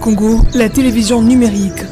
Congo, la télévision numérique.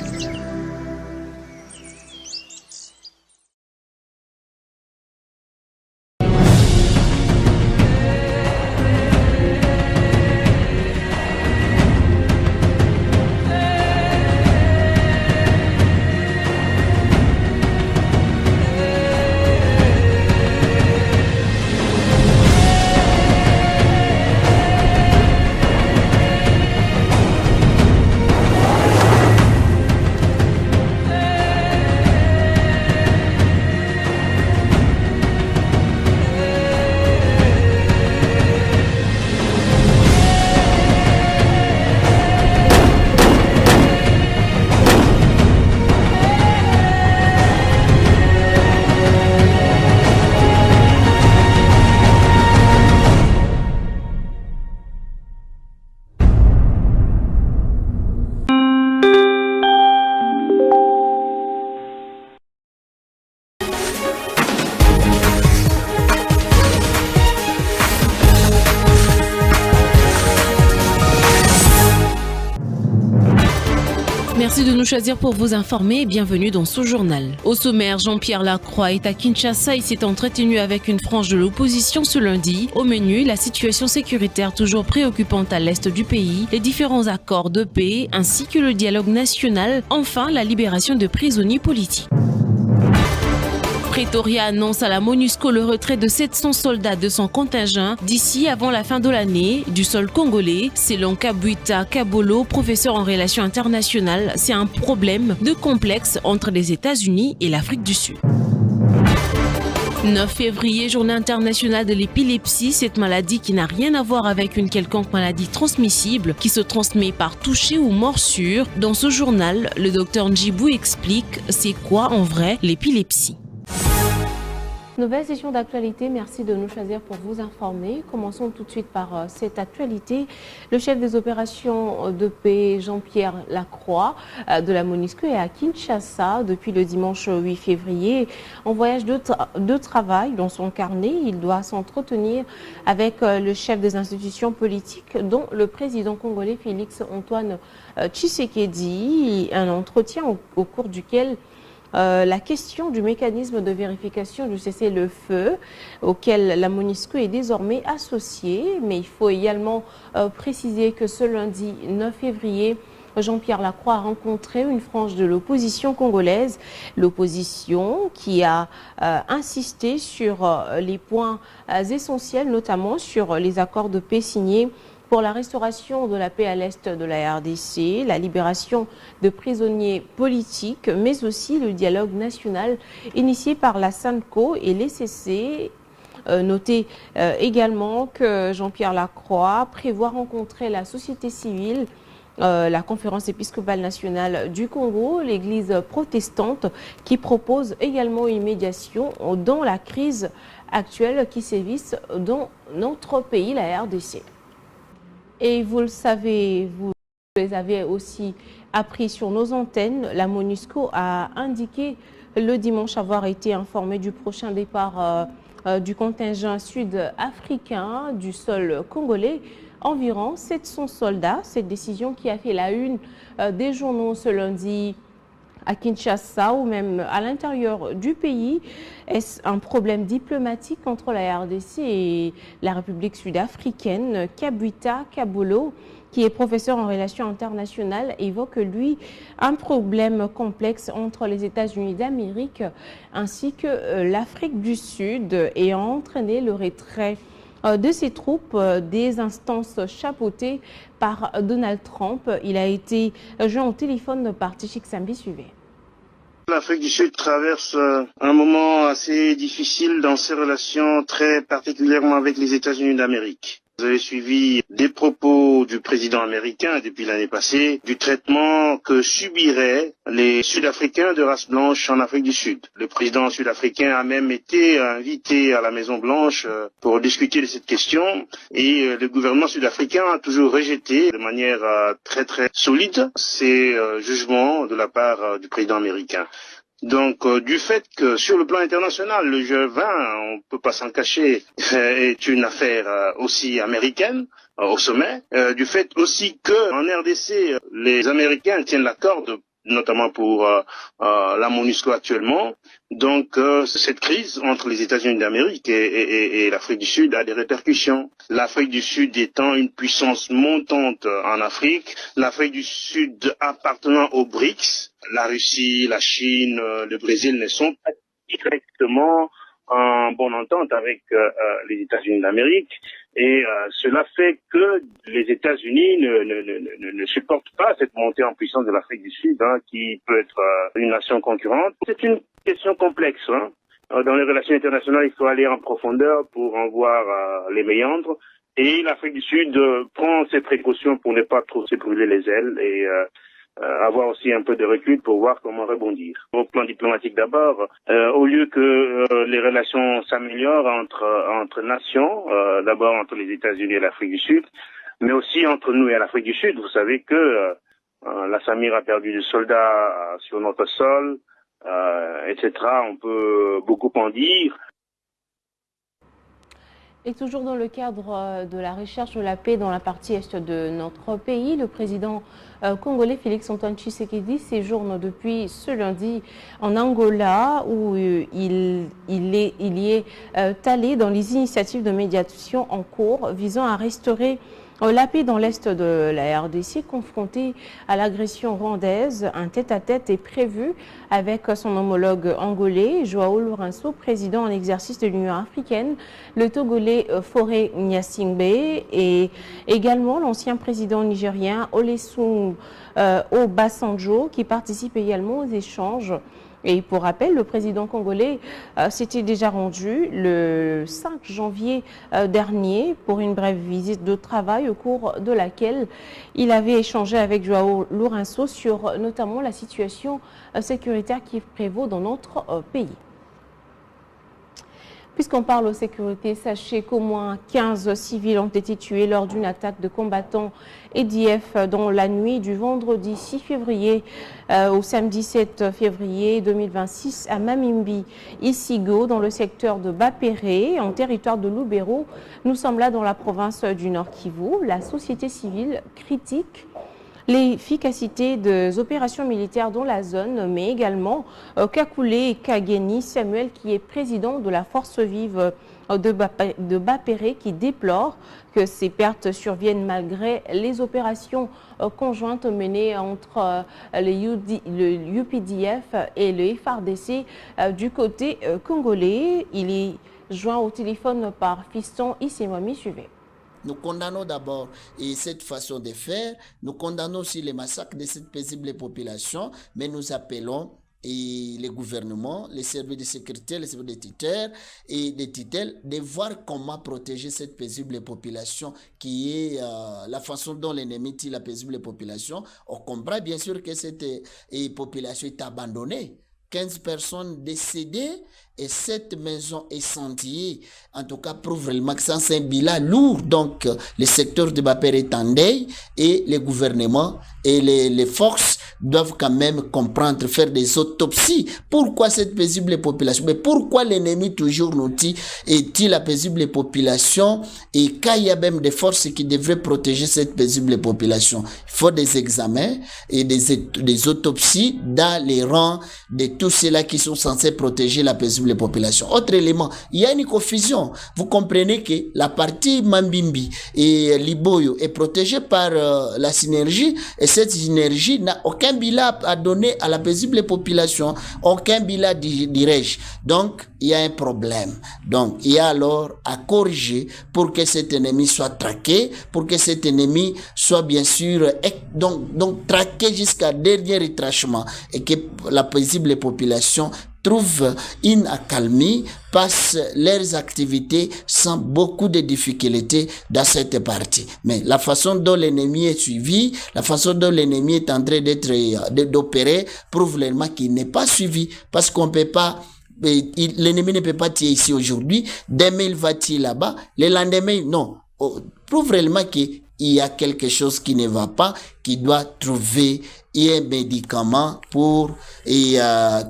Merci de nous choisir pour vous informer et bienvenue dans ce journal. Au sommaire, Jean-Pierre Lacroix est à Kinshasa. Il s'est entretenu avec une frange de l'opposition ce lundi. Au menu, la situation sécuritaire toujours préoccupante à l'est du pays, les différents accords de paix ainsi que le dialogue national, enfin la libération de prisonniers politiques. Pretoria annonce à la MONUSCO le retrait de 700 soldats de son contingent d'ici avant la fin de l'année du sol congolais. Selon Kabuita Kabolo, professeur en relations internationales, c'est un problème de complexe entre les États-Unis et l'Afrique du Sud. 9 février, journée internationale de l'épilepsie, cette maladie qui n'a rien à voir avec une quelconque maladie transmissible qui se transmet par toucher ou morsure. Dans ce journal, le docteur Njibou explique c'est quoi en vrai l'épilepsie. Nouvelle session d'actualité, merci de nous choisir pour vous informer. Commençons tout de suite par cette actualité. Le chef des opérations de paix, Jean-Pierre Lacroix, de la MONUSCO est à Kinshasa depuis le dimanche 8 février. En voyage de travail dans son carnet, il doit s'entretenir avec le chef des institutions politiques, dont le président congolais Félix Antoine Tshisekedi. Un entretien au cours duquel la question du mécanisme de vérification du cessez-le-feu auquel la MONUSCO est désormais associée. Mais il faut également préciser que ce lundi 9 février, Jean-Pierre Lacroix a rencontré une frange de l'opposition congolaise. L'opposition qui a insisté sur les points essentiels, notamment sur les accords de paix signés pour la restauration de la paix à l'est de la RDC, la libération de prisonniers politiques, mais aussi le dialogue national initié par la SANCO et l'ECC. Notez également que Jean-Pierre Lacroix prévoit rencontrer la société civile, la conférence épiscopale nationale du Congo, l'église protestante qui propose également une médiation dans la crise actuelle qui sévisse dans notre pays, la RDC. Et vous le savez, vous les avez aussi appris sur nos antennes, la MONUSCO a indiqué le dimanche avoir été informé du prochain départ du contingent sud-africain du sol congolais. Environ 700 soldats, cette décision qui a fait la une des journaux ce lundi à Kinshasa ou même à l'intérieur du pays. Est-ce un problème diplomatique entre la RDC et la République sud-africaine? Kabuita Kabolo, qui est professeur en relations internationales, évoque, lui, un problème complexe entre les États-Unis d'Amérique ainsi que l'Afrique du Sud ayant entraîné le retrait de ses troupes des instances chapeautées par Donald Trump. Il a été joint au téléphone par Tichik Sambi. Suivez. L'Afrique du Sud traverse un moment assez difficile dans ses relations, très particulièrement avec les États-Unis d'Amérique. Vous avez suivi des propos du président américain depuis l'année passée, du traitement que subiraient les Sud-Africains de race blanche en Afrique du Sud. Le président sud-africain a même été invité à la Maison-Blanche pour discuter de cette question et le gouvernement sud-africain a toujours rejeté de manière très solide ces jugements de la part du président américain. Donc, du fait que sur le plan international, le G20, on peut pas s'en cacher, est une affaire aussi américaine au sommet, du fait aussi que en RDC, les Américains tiennent la corde, notamment pour la MONUSCO actuellement. Donc, cette crise entre les États-Unis d'Amérique et l'Afrique du Sud a des répercussions. L'Afrique du Sud étant une puissance montante en Afrique, l'Afrique du Sud appartenant aux BRICS, la Russie, la Chine, le Brésil ne sont pas directement en bonne entente avec les États-Unis d'Amérique. Et cela fait que les États-Unis ne supportent pas cette montée en puissance de l'Afrique du Sud, qui peut être une nation concurrente. C'est une question complexe. Dans les relations internationales, il faut aller en profondeur pour en voir les méandres. Et l'Afrique du Sud prend ses précautions pour ne pas trop se brûler les ailes et avoir aussi un peu de recul pour voir comment rebondir. Au plan diplomatique d'abord, au lieu que les relations s'améliorent entre nations, d'abord entre les États-Unis et l'Afrique du Sud, mais aussi entre nous et l'Afrique du Sud. Vous savez que la Samir a perdu des soldats sur notre sol, etc. On peut beaucoup en dire. Et toujours dans le cadre de la recherche de la paix dans la partie est de notre pays, le président congolais Félix-Antoine Tshisekedi séjourne depuis ce lundi en Angola où il y est allé dans les initiatives de médiation en cours visant à restaurer la paix dans l'est de la RDC, confronté à l'agression rwandaise. Un tête-à-tête est prévu avec son homologue angolais, Joao Lourenço, président en exercice de l'Union africaine, le Togolais Faure Gnassingbé et également l'ancien président nigérien Olusegun Obasanjo qui participe également aux échanges. Et pour rappel, le président congolais s'était déjà rendu le 5 janvier dernier pour une brève visite de travail au cours de laquelle il avait échangé avec Joao Lourenço sur notamment la situation sécuritaire qui prévaut dans notre pays. Puisqu'on parle de sécurité, sachez qu'au moins 15 civils ont été tués lors d'une attaque de combattants EDF dans la nuit du vendredi 6 février au samedi 7 février 2026 à Mamimbi, Isigo, dans le secteur de Bapéré, en territoire de Lubero. Nous sommes là dans la province du Nord Kivu. La société civile critique l'efficacité des opérations militaires dans la zone, mais également Kakule Kageni Samuel, qui est président de la force vive de Bapéré, qui déplore que ces pertes surviennent malgré les opérations conjointes menées entre le UPDF et le FARDC du côté congolais. Il est joint au téléphone par Fiston Issemami. Suivez. Nous condamnons d'abord cette façon de faire, nous condamnons aussi les massacres de cette paisible population, mais nous appelons les gouvernements, les services de sécurité, les services de tutelle et des tutelles de voir comment protéger cette paisible population qui est la façon dont l'ennemi tue la paisible population. On comprend bien sûr que cette population est abandonnée. 15 personnes décédées et 7 maisons incendiées. En tout cas, prouve vraiment que c'est un bilan lourd. Donc, le secteur de Bapéré est en deuil et les gouvernements et les forces doivent quand même comprendre, faire des autopsies. Pourquoi cette paisible population? Mais pourquoi l'ennemi toujours nous tue et tue la paisible population? Et quand il y a même des forces qui devraient protéger cette paisible population, il faut des examens et des autopsies dans les rangs de tous ceux-là qui sont censés protéger la paisible population. Autre élément, il y a une confusion. Vous comprenez que la partie Mambimbi et Liboyo est protégée par la synergie et cette synergie n'a aucun bilan à donner à la paisible population, aucun bilan dirige. Donc, il y a un problème. Donc, il y a alors à corriger pour que cet ennemi soit traqué, pour que cet ennemi soit bien sûr donc traqué jusqu'à dernier retranchement et que la paisible population trouve une accalmie, passent leurs activités sans beaucoup de difficultés dans cette partie. Mais la façon dont l'ennemi est suivi, la façon dont l'ennemi est en train d'opérer, prouve vraiment qu'il n'est pas suivi parce qu'on peut pas. L'ennemi ne peut pas tuer ici aujourd'hui, demain il va tuer là-bas, le lendemain, non. Prouve réellement qu'il y a quelque chose qui ne va pas, qui doit trouver un médicament pour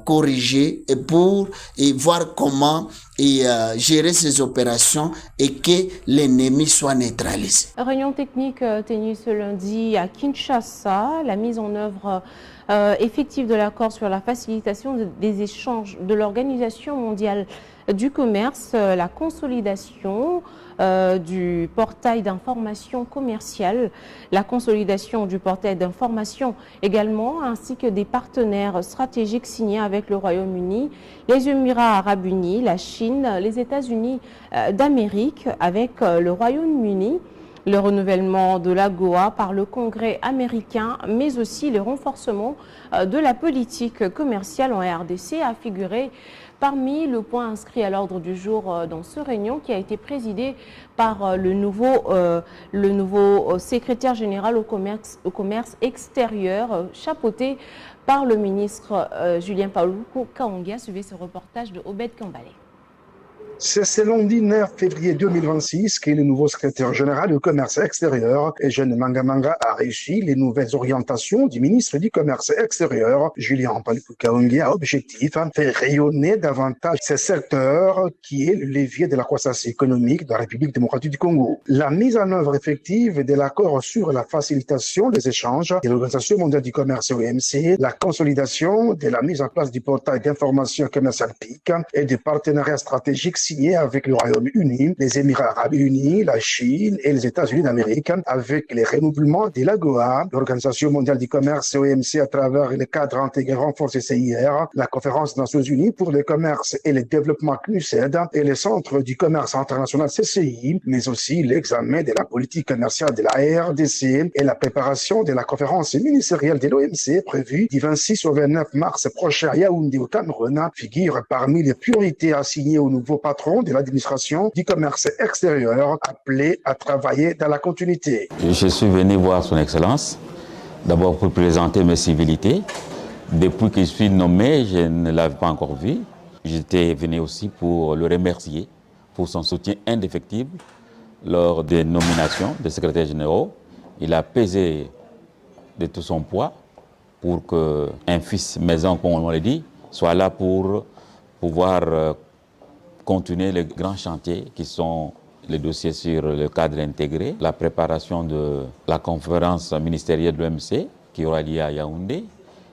corriger et pour voir comment gérer ces opérations et que l'ennemi soit neutralisé. Réunion technique tenue ce lundi à Kinshasa, la mise en œuvre effective de l'accord sur la facilitation des échanges de l'Organisation mondiale du commerce, la consolidation du portail d'information commerciale, la consolidation du portail d'information également, ainsi que des partenaires stratégiques signés avec le Royaume-Uni, les Émirats arabes unis, la Chine, les États-Unis d'Amérique avec le Royaume-Uni, le renouvellement de l'AGOA par le Congrès américain, mais aussi le renforcement de la politique commerciale en RDC a figuré parmi le point inscrit à l'ordre du jour dans ce réunion qui a été présidé par le nouveau secrétaire général au commerce extérieur, chapeauté par le ministre Julien Paluku Kahongya. Suivez ce reportage de Obed Kambale. C'est ce lundi 9 février 2026 que le nouveau secrétaire général du commerce extérieur, Eugène Mangamanga, a réussi les nouvelles orientations du ministre du commerce extérieur, Julien Paluku Kahongya, a objectif faire rayonner davantage ce secteur qui est le levier de la croissance économique de la République démocratique du Congo. La mise en œuvre effective de l'accord sur la facilitation des échanges de l'Organisation mondiale du commerce OMC, la consolidation de la mise en place du portail d'information commerciale PIC et des partenariats stratégiques signé avec le Royaume-Uni, les Émirats arabes unis, la Chine et les États-Unis d'Amérique, avec les renouvellements de l'AGOA, l'Organisation mondiale du commerce OMC à travers le cadre intégré renforcé CIR, la Conférence des Nations unies pour le commerce et le développement CNUSED et le Centre du commerce international CCI, mais aussi l'examen de la politique commerciale de la RDC et la préparation de la conférence ministérielle de l'OMC prévue du 26 au 29 mars prochain à Yaoundé au Cameroun, figure parmi les priorités assignées au nouveau patron de l'administration du commerce extérieur, appelé à travailler dans la continuité. Je suis venu voir son Excellence, d'abord pour présenter mes civilités. Depuis que je suis nommé, je ne l'avais pas encore vu. J'étais venu aussi pour le remercier pour son soutien indéfectible lors des nominations des secrétaires généraux. Il a pesé de tout son poids pour qu'un fils maison, comme on l'a dit, soit là pour pouvoir continuer les grands chantiers qui sont les dossiers sur le cadre intégré, la préparation de la conférence ministérielle de l'OMC qui aura lieu à Yaoundé,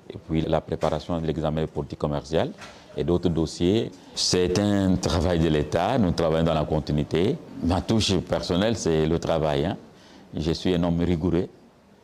et puis la préparation de l'examen politique commercial et d'autres dossiers. C'est un travail de l'État, nous travaillons dans la continuité. Ma touche personnelle, c'est le travail. Je suis un homme rigoureux.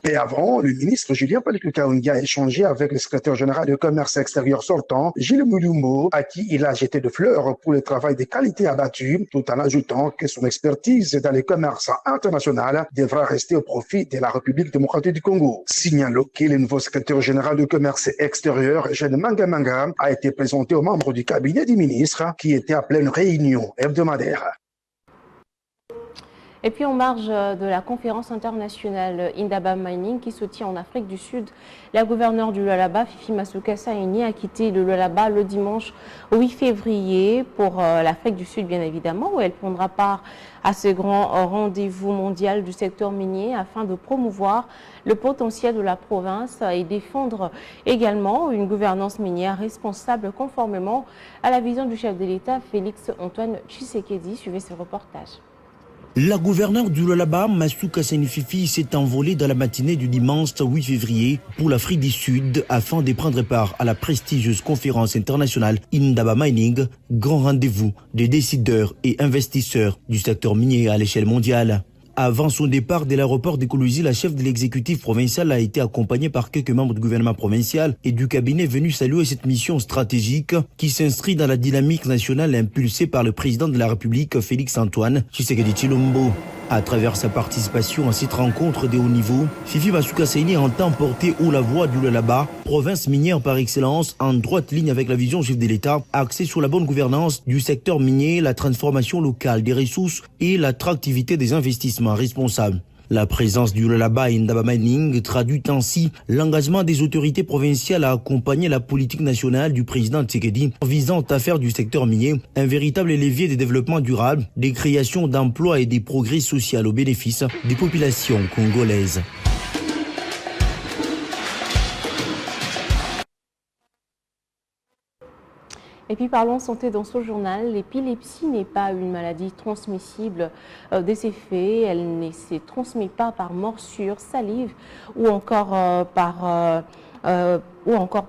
Et avant, le ministre Julien Paluku Kahongya a échangé avec le secrétaire général du commerce extérieur sortant, Gilles Mulumbo, à qui il a jeté de fleurs pour le travail de qualité abattu, tout en ajoutant que son expertise dans le commerce international devra rester au profit de la République démocratique du Congo. Signalons que le nouveau secrétaire général du commerce extérieur, Eugène Mangamanga, a été présenté aux membres du cabinet du ministre qui était à pleine réunion hebdomadaire. Et puis en marge de la conférence internationale Indaba Mining qui se tient en Afrique du Sud, la gouverneure du Lualaba, Fifi Masuka Saini, a quitté le Lualaba le dimanche 8 février pour l'Afrique du Sud bien évidemment, où elle prendra part à ce grand rendez-vous mondial du secteur minier afin de promouvoir le potentiel de la province et défendre également une gouvernance minière responsable conformément à la vision du chef de l'État Félix Antoine Tshisekedi. Suivez ce reportage. La gouverneure du Lualaba, Masuka Saini Fifi, s'est envolée dans la matinée du dimanche 8 février pour l'Afrique du Sud afin de prendre part à la prestigieuse conférence internationale Indaba Mining, grand rendez-vous des décideurs et investisseurs du secteur minier à l'échelle mondiale. Avant son départ de l'aéroport de Koulouzi, la chef de l'exécutif provincial a été accompagnée par quelques membres du gouvernement provincial et du cabinet venus saluer cette mission stratégique qui s'inscrit dans la dynamique nationale impulsée par le président de la République, Félix Antoine Tshisekedi Tshilombo. À travers sa participation à cette rencontre de haut niveau, Fifi Masuka Saini entend porter haut la voix du Lualaba, province minière par excellence, en droite ligne avec la vision chef de l'État, axée sur la bonne gouvernance du secteur minier, la transformation locale des ressources et l'attractivité des investissements responsables. La présence du Lualaba à Indaba Mining traduit ainsi l'engagement des autorités provinciales à accompagner la politique nationale du président Tshisekedi visant à faire du secteur minier un véritable levier de développement durable, des créations d'emplois et des progrès sociaux au bénéfice des populations congolaises. Et puis parlons santé dans ce journal. L'épilepsie n'est pas une maladie transmissible de ses faits. Elle ne se transmet pas par morsure, salive ou encore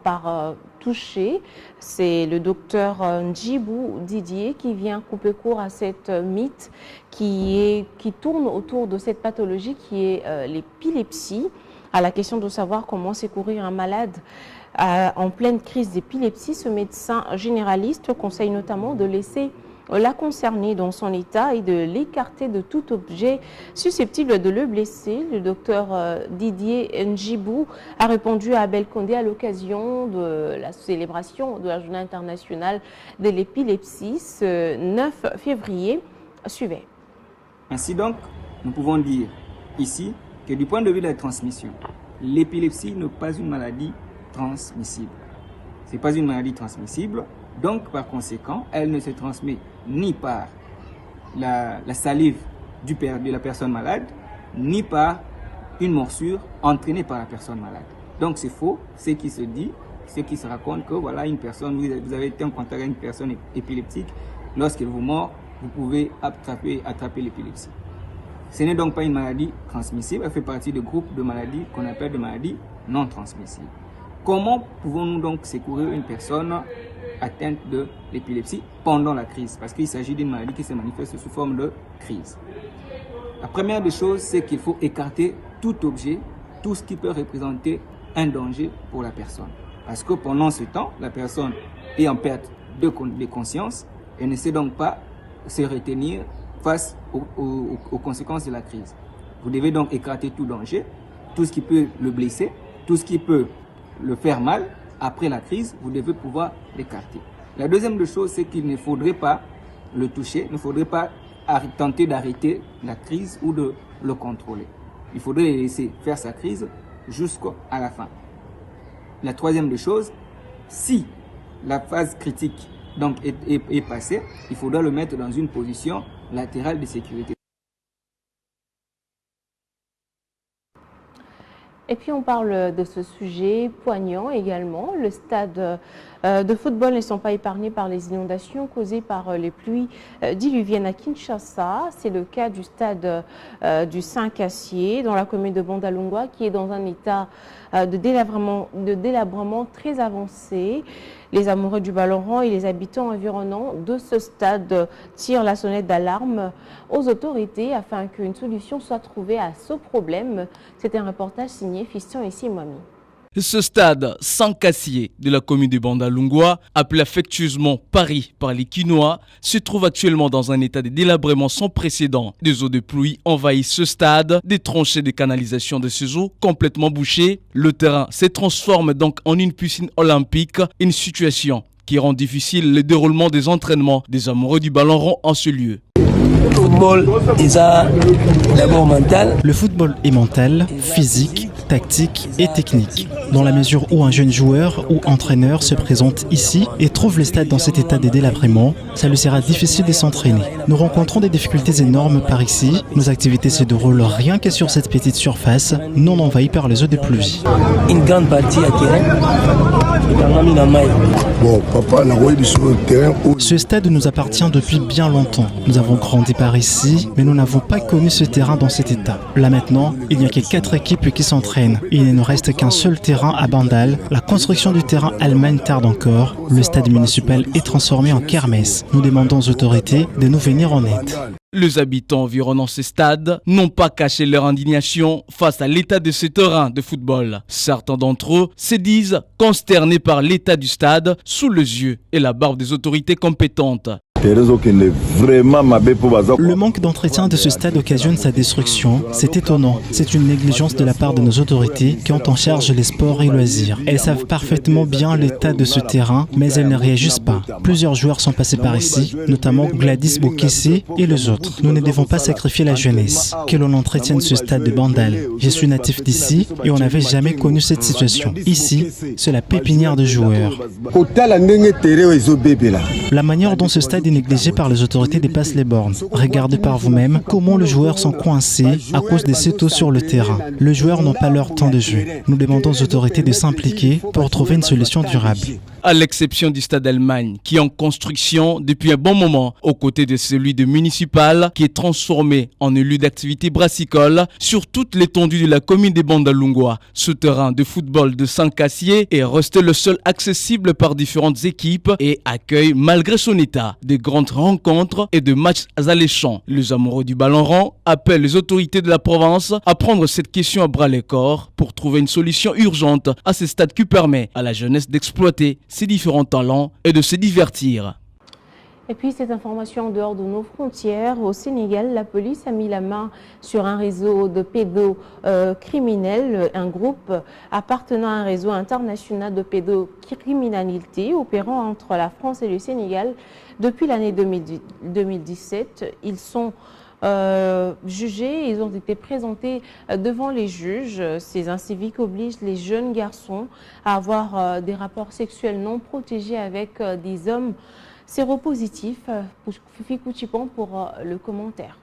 par toucher. C'est le docteur Njibou Didier qui vient couper court à cette mythe qui tourne autour de cette pathologie qui est l'épilepsie. À la question de savoir comment secourir un malade en pleine crise d'épilepsie, ce médecin généraliste conseille notamment de laisser la concernée dans son état et de l'écarter de tout objet susceptible de le blesser. Le docteur Didier Njibou a répondu à Abel Condé à l'occasion de la célébration de la Journée internationale de l'épilepsie ce 9 février. Suivez. Ainsi donc, nous pouvons dire ici que du point de vue de la transmission, l'épilepsie n'est pas une maladie transmissible. Ce n'est pas une maladie transmissible, donc par conséquent, elle ne se transmet ni par la salive de la personne malade, ni par une morsure entraînée par la personne malade. Donc c'est faux, ce qui se dit, ce qui se raconte que voilà une personne, vous avez été en contact avec une personne épileptique, lorsqu'elle vous mord, vous pouvez attraper l'épilepsie. Ce n'est donc pas une maladie transmissible, elle fait partie du groupe de maladies qu'on appelle des maladies non transmissibles. Comment pouvons-nous donc secourir une personne atteinte de l'épilepsie pendant la crise? Parce qu'il s'agit d'une maladie qui se manifeste sous forme de crise. La première des choses, c'est qu'il faut écarter tout objet, tout ce qui peut représenter un danger pour la personne. Parce que pendant ce temps, la personne est en perte de conscience et ne sait donc pas se retenir face aux conséquences de la crise. Vous devez donc écarter tout danger, tout ce qui peut le blesser, tout ce qui peut le faire mal. Après la crise, vous devez pouvoir l'écarter. La deuxième des choses, c'est qu'il ne faudrait pas le toucher, il ne faudrait pas tenter d'arrêter la crise ou de le contrôler. Il faudrait le laisser faire sa crise jusqu'à la fin. La troisième des choses, si la phase critique donc est passée, il faudra le mettre dans une position latérale de sécurité. Et puis on parle de ce sujet poignant également. Le stade de football ne sont pas épargnés par les inondations causées par les pluies diluviennes à Kinshasa. C'est le cas du stade du Saint-Cassier dans la commune de Bandalungwa qui est dans un état de délabrement très avancé. Les amoureux du ballon rond et les habitants environnants de ce stade tirent la sonnette d'alarme aux autorités afin qu'une solution soit trouvée à ce problème. C'est un reportage signé Fiston et Simami. Ce stade Saint-Cassier de la commune de Bandalungwa, appelé affectueusement Paris par les Quinois, se trouve actuellement dans un état de délabrement sans précédent. Des eaux de pluie envahissent ce stade, des tranchées de canalisation de ces eaux complètement bouchées. Le terrain se transforme donc en une piscine olympique, une situation qui rend difficile le déroulement des entraînements des amoureux du ballon rond en ce lieu. Le football est mental, physique, tactique et technique. Dans la mesure où un jeune joueur ou entraîneur se présente ici et trouve le stade dans cet état de délabrement, ça lui sera difficile de s'entraîner. Nous rencontrons des difficultés énormes par ici. Nos activités se déroulent rien que sur cette petite surface, non envahie par les eaux de pluie. Une grande partie à terrain. Ce stade nous appartient depuis bien longtemps. Nous avons grandi par ici, mais nous n'avons pas connu ce terrain dans cet état. Là maintenant, il n'y a que 4 équipes qui s'entraînent. Il ne nous reste qu'un seul terrain à Bandal. La construction du terrain Allemagne tarde encore. Le stade municipal est transformé en kermesse. Nous demandons aux autorités de nous venir en aide. Les habitants environnant ce stade n'ont pas caché leur indignation face à l'état de ce terrain de football. Certains d'entre eux se disent consternés par l'état du stade sous les yeux et la barbe des autorités compétentes. Le manque d'entretien de ce stade occasionne sa destruction. C'est étonnant. C'est une négligence de la part de nos autorités qui ont en charge les sports et loisirs. Elles savent parfaitement bien l'état de ce terrain, mais elles ne réagissent pas. Plusieurs joueurs sont passés par ici, notamment Gladys Bokessi et les autres. Nous ne devons pas sacrifier la jeunesse. Que l'on entretienne ce stade de Bandal. Je suis natif d'ici et on n'avait jamais connu cette situation. Ici, c'est la pépinière de joueurs. La manière dont ce stade est négligé par les autorités dépasse les bornes. Regardez par vous-même comment les joueurs sont coincés à cause des cette eau sur le terrain. Les joueurs n'ont pas leur temps de jeu. Nous demandons aux autorités de s'impliquer pour trouver une solution durable. À l'exception du stade Allemagne, qui est en construction depuis un bon moment, aux côtés de celui de municipal, qui est transformé en un lieu d'activité brassicole sur toute l'étendue de la commune de Bandalungwa. Ce terrain de football de Sankassié est resté le seul accessible par différentes équipes et accueille, malgré son état, de grandes rencontres et de matchs alléchants. Les amoureux du ballon rond appellent les autorités de la province à prendre cette question à bras-le-corps pour trouver une solution urgente à ce stade qui permet à la jeunesse d'exploiter ses différents talents et de se divertir. Et puis cette information en dehors de nos frontières, au Sénégal, la police a mis la main sur un réseau de pédocriminels, un groupe appartenant à un réseau international de pédocriminalité opérant entre la France et le Sénégal depuis l'année 2017. Ils sont jugés, ils ont été présentés devant les juges. Ces inciviques obligent les jeunes garçons à avoir des rapports sexuels non protégés avec des hommes séropositifs. Fifi Koutipan pour le commentaire.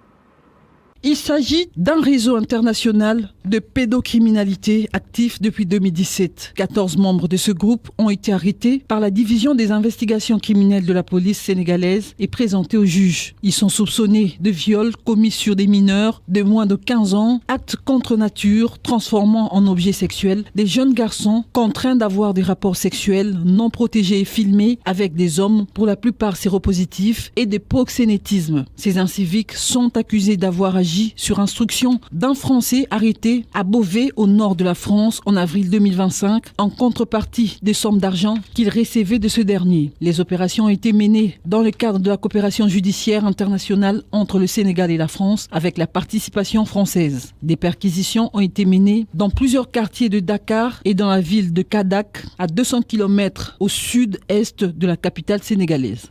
Il s'agit d'un réseau international de pédocriminalité actif depuis 2017. 14 membres de ce groupe ont été arrêtés par la division des investigations criminelles de la police sénégalaise et présentés au juge. Ils sont soupçonnés de viols commis sur des mineurs de moins de 15 ans, actes contre nature transformant en objets sexuels des jeunes garçons contraints d'avoir des rapports sexuels non protégés et filmés avec des hommes pour la plupart séropositifs et de proxénétisme. Ces inciviques sont accusés d'avoir agi sur instruction d'un Français arrêté à Beauvais au nord de la France en avril 2025 en contrepartie des sommes d'argent qu'il recevait de ce dernier. Les opérations ont été menées dans le cadre de la coopération judiciaire internationale entre le Sénégal et la France avec la participation française. Des perquisitions ont été menées dans plusieurs quartiers de Dakar et dans la ville de Kadak à 200 km au sud-est de la capitale sénégalaise.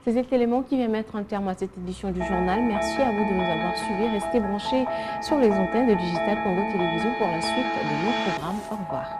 C'est cet élément qui vient mettre un terme à cette édition du journal. Merci à vous de nous avoir suivis. Restez branchés sur les antennes de Digital Congo Télévision pour la suite de nos programmes. Au revoir.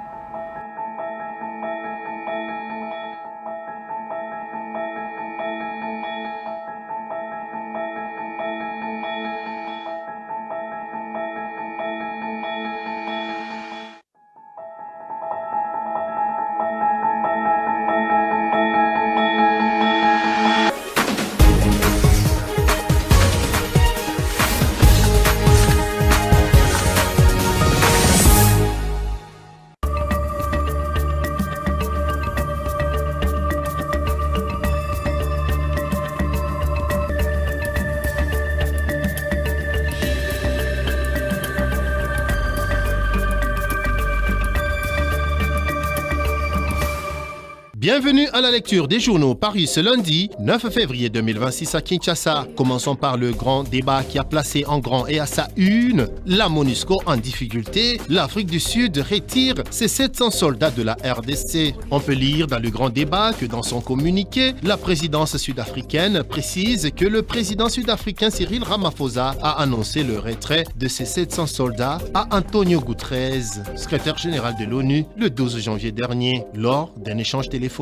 Bienvenue à la lecture des journaux parus ce lundi 9 février 2026 à Kinshasa. Commençons par le grand débat qui a placé en grand et à sa une la MONUSCO en difficulté. L'Afrique du Sud retire ses 700 soldats de la RDC. On peut lire dans le grand débat que dans son communiqué, la présidence sud-africaine précise que le président sud-africain Cyril Ramaphosa a annoncé le retrait de ses 700 soldats à Antonio Guterres, secrétaire général de l'ONU, le 12 janvier dernier, lors d'un échange téléphonique.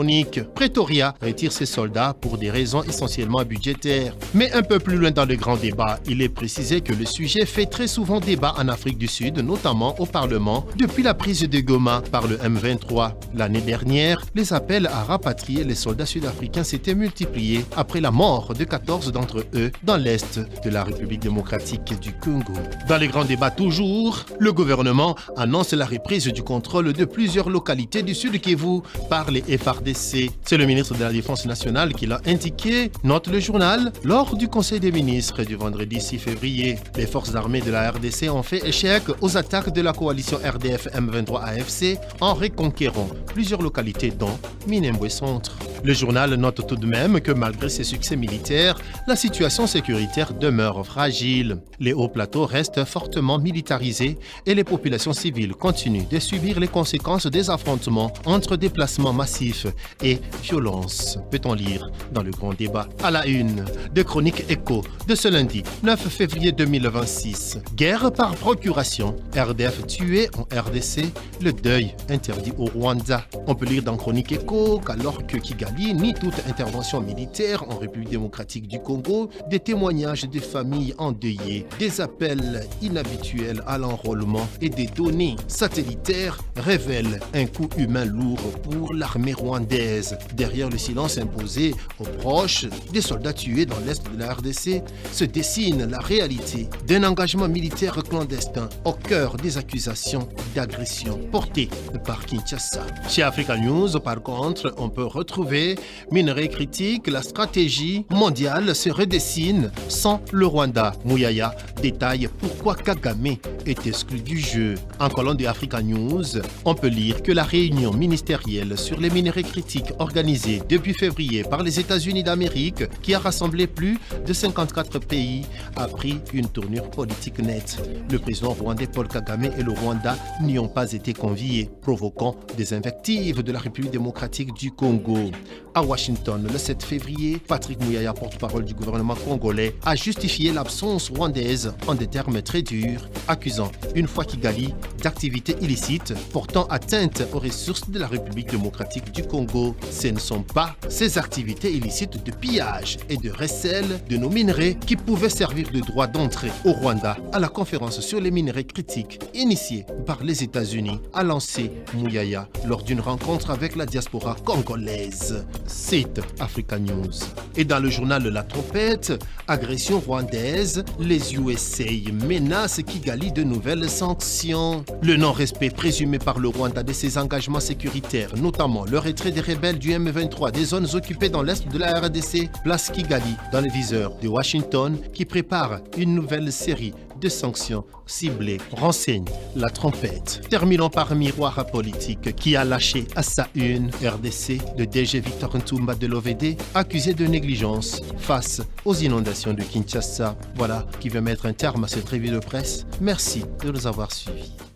Pretoria retire ses soldats pour des raisons essentiellement budgétaires. Mais un peu plus loin dans le grand débat, il est précisé que le sujet fait très souvent débat en Afrique du Sud, notamment au Parlement, depuis la prise de Goma par le M23. L'année dernière, les appels à rapatrier les soldats sud-africains s'étaient multipliés après la mort de 14 d'entre eux dans l'est de la République démocratique du Congo. Dans les grands débats toujours, le gouvernement annonce la reprise du contrôle de plusieurs localités du Sud Kivu par les FARDC. C'est le ministre de la Défense nationale qui l'a indiqué, note le journal, lors du Conseil des ministres du vendredi 6 février. Les forces armées de la RDC ont fait échec aux attaques de la coalition RDF M23 AFC en reconquérant plusieurs localités dont Minembwe Centre. Le journal note tout de même que malgré ses succès militaires, la situation sécuritaire demeure fragile. Les hauts plateaux restent fortement militarisés et les populations civiles continuent de subir les conséquences des affrontements entre déplacements massifs et violence. Peut-on lire dans le grand débat à la une de Chronique Écho de ce lundi 9 février 2026. Guerre par procuration. RDF tué en RDC. Le deuil interdit au Rwanda. On peut lire dans Chronique Écho qu'alors que Kigali nie toute intervention militaire en République démocratique du Congo, des témoignages des familles endeuillées, des appels inhabituels à l'enrôlement et des données satellitaires révèlent un coût humain lourd pour l'armée rwandaise. Derrière le silence imposé aux proches des soldats tués dans l'est de la RDC se dessine la réalité d'un engagement militaire clandestin au cœur des accusations d'agression portées par Kinshasa. Chez Africa News, par contre, on peut retrouver minerai critique, la stratégie mondiale se redessine sans le Rwanda. Mouyaya détaille pourquoi Kagame est exclu du jeu. En colonne de Africa News, on peut lire que la réunion ministérielle sur les minerais critiques organisée depuis février par les États-Unis d'Amérique, qui a rassemblé plus de 54 pays, a pris une tournure politique nette. Le président rwandais Paul Kagame et le Rwanda n'y ont pas été conviés, provoquant des invectives de la République démocratique du Congo. À Washington, le 7 février, Patrick Mouyaya, porte-parole du gouvernement congolais, a justifié l'absence rwandaise en des termes très durs, accusant une fois Kigali d'activités illicites portant atteinte aux ressources de la République démocratique du Congo. Ce ne sont pas ces activités illicites de pillage et de recel de nos minerais qui pouvaient servir de droit d'entrée au Rwanda à la conférence sur les minerais critiques initiée par les États-Unis, a lancé Mouyaya lors d'une rencontre avec la diaspora congolaise. Cite Africa News. Et dans le journal La Trompette, agression rwandaise, les USA menacent Kigali de nouvelles sanctions. Le non-respect présumé par le Rwanda de ses engagements sécuritaires, notamment le retrait des rebelles du M23 des zones occupées dans l'est de la RDC, place Kigali dans le viseur de Washington, qui prépare une nouvelle série de sanctions ciblées, renseigne La Trompette. Terminons par miroir politique qui a lâché à sa une RDC le DG Victor Ntumba de l'OVD, accusé de négligence face aux inondations de Kinshasa. Voilà qui veut mettre un terme à cette revue de presse. Merci de nous avoir suivis.